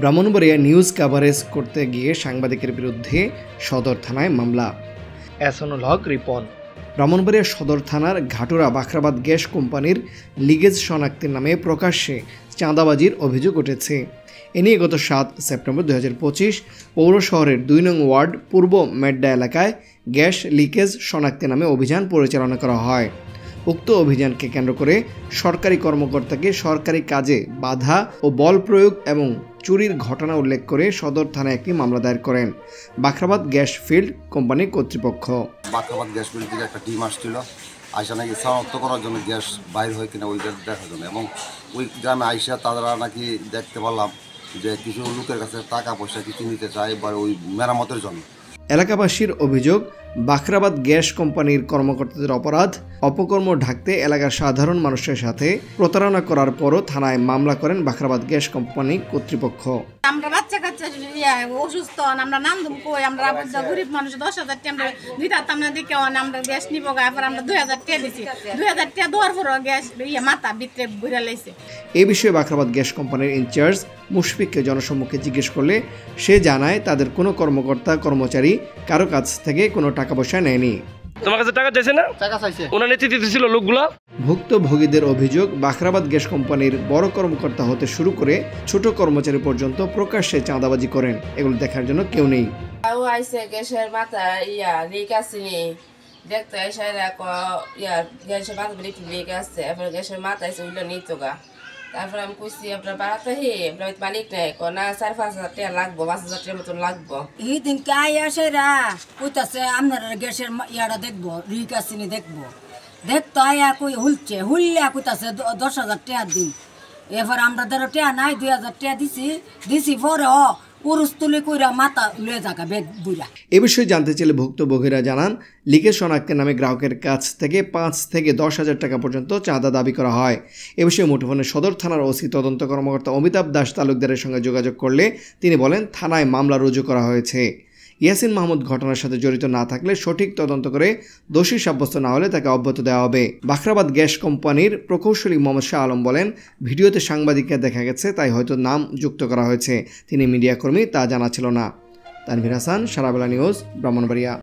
Brahmanbaria news coverage করতে গিয়ে সাংবাদিকের বিরুদ্ধে সদর থানায় মামলা। এহসানুল হক রিপন। ব্রাহ্মণবাড়িয়া সদর থানার ঘাটুরা বাখরাবাদ গ্যাস কোম্পানির লিকেজ শনাক্তের নামে প্রকাশ্যে চাঁদাবাজির অভিযোগ উঠেছে। এ নিয়ে গত 7 সেপ্টেম্বর 2025 পৌর শহরের 2 নং ওয়ার্ড পূর্ব মেড্ডা এলাকায় গ্যাস লিকেজ শনাক্তের নামে অভিযান পরিচালনা করা হয়। উক্ত অভিযানকে কেন্দ্র করে সরকারি কর্মকর্তাকে সরকারি কাজে বাধা ও বল প্রয়োগ এবং চুরির ঘটনা উল্লেখ করে সদর থানায় একটি মামলা দায়ের করেন বাখরাবাদ গ্যাস ফিল্ড কোম্পানির কর্তৃপক্ষ। বাখরাবাদ গ্যাস ফিল্ড থেকে একটা টিম আসছিল, আইসা নাকি শনাক্ত করার জন্য গ্যাস বাইর হয় কিনা ওইটা দেখার জন্য, এবং ওই গ্রামে আইসা তারা নাকি দেখতে পারলাম যে কিছু লোকের কাছে টাকা পয়সা কিছু নিতে চায় বা ওই মেরামতের জন্য। এলাকাবাসীর অভিযোগ, বাখরাবাদ গ্যাস কোম্পানির কর্মকর্তাদের অপকর্ম ঢাকতে এলাকার সাধারণ মানুষের সাথে প্রতারণা করার পরও থানায় মামলা করেন বাখরাবাদ গ্যাস কোম্পানি কর্তৃপক্ষ। আমরা বাচ্চা কাচ্চা অসুস্থ, আমরা নাম কই, আমরা গরিব মানুষ 10,000 টাকা দিতাম না, দিকে আমরা গ্যাস নিব, এরপর আমরা 2,000 টাকা দিছি, 2,000 টাকা দেওয়ার পর গ্যাস মাথা ভিতরে ঘুরে লাইছে। এই বিষয়ে বাখরাবাদ গ্যাস কোম্পানির ইনচার্জ মুশফিককে জনসম্মুখে জিজ্ঞেস করলে সে জানায় তাদের কোনো কর্মকর্তা কর্মচারী কারো কাছ থেকে কোনো টাকা পয়সা নেয়নি। তোমার কাছে টাকা চাইছে না? টাকা চাইছে, ওনার নেতৃত্বে ছিল লোকগুলা। ভুক্তভোগীদের অভিযোগ, বাখরাবাদ গ্যাস কোম্পানির বড় কর্মকর্তা হতে শুরু করে ছোট কর্মচারী পর্যন্ত প্রকাশ্যে চাঁদাবাজি করেন। এগুলো দেখার জন্য কেউ নেই। গ্যাসের মাথা লিক আসেনি দেখতে গ্যাসের মাথা লিক আসছে, এরপর গ্যাসের মাথা এসে উল্টো নিত গা। তারপর আমি কইছি আপনার বাড়াতে আপনার মালিক নেই, না 4-5 হাজার টাকা লাগবো, 5,000 টাকার মতন লাগবো। এই দিন কাই আসে কইতাছে আপনার গ্যাসের ইয়াটা দেখবো, লিক আসেনি দেখবো, দেখতো আয়া কই হুললে কইতাছে 10,000 টাকা দিন। এরপর আমরা ধরো টাকা নাই, 2,000 টাকা দিছি পরে পুরুষ তুলে কইরা মাথা লয়ে যাকা বেগ বুড়া। এ বিষয়ে জানতে চাইলে ভুক্তভোগীরা জানান, লিকেজ শনাক্তের নামে গ্রাহকের কাছ থেকে 5 থেকে 10,000 টাকা পর্যন্ত চাঁদা দাবি করা হয়। এ বিষয়ে মুঠোফোনে সদর থানার ওসি তদন্ত কর্মকর্তা অমিতাভ দাস তালুকদারের সঙ্গে যোগাযোগ করলে তিনি বলেন থানায় মামলা রুজু করা হয়েছে। ইয়াসিন মাহমুদ ঘটনার সাথে জড়িত না থাকলে সঠিক তদন্ত করে দোষী সাব্যস্ত না হলে তাকে অব্যাহতি দেওয়া হবে। বাখরাবাদ গ্যাস কোম্পানির প্রকৌশলী মোহাম্মদ শাহ আলম বলেন, ভিডিওতে সাংবাদিককে দেখা গেছে, তাই হয়তো নাম যুক্ত করা হয়েছে। তিনি মিডিয়া কর্মী তা জানা ছিল না। তানভীর হাসান, সারাবেলা নিউজ, ব্রাহ্মণবাড়িয়া।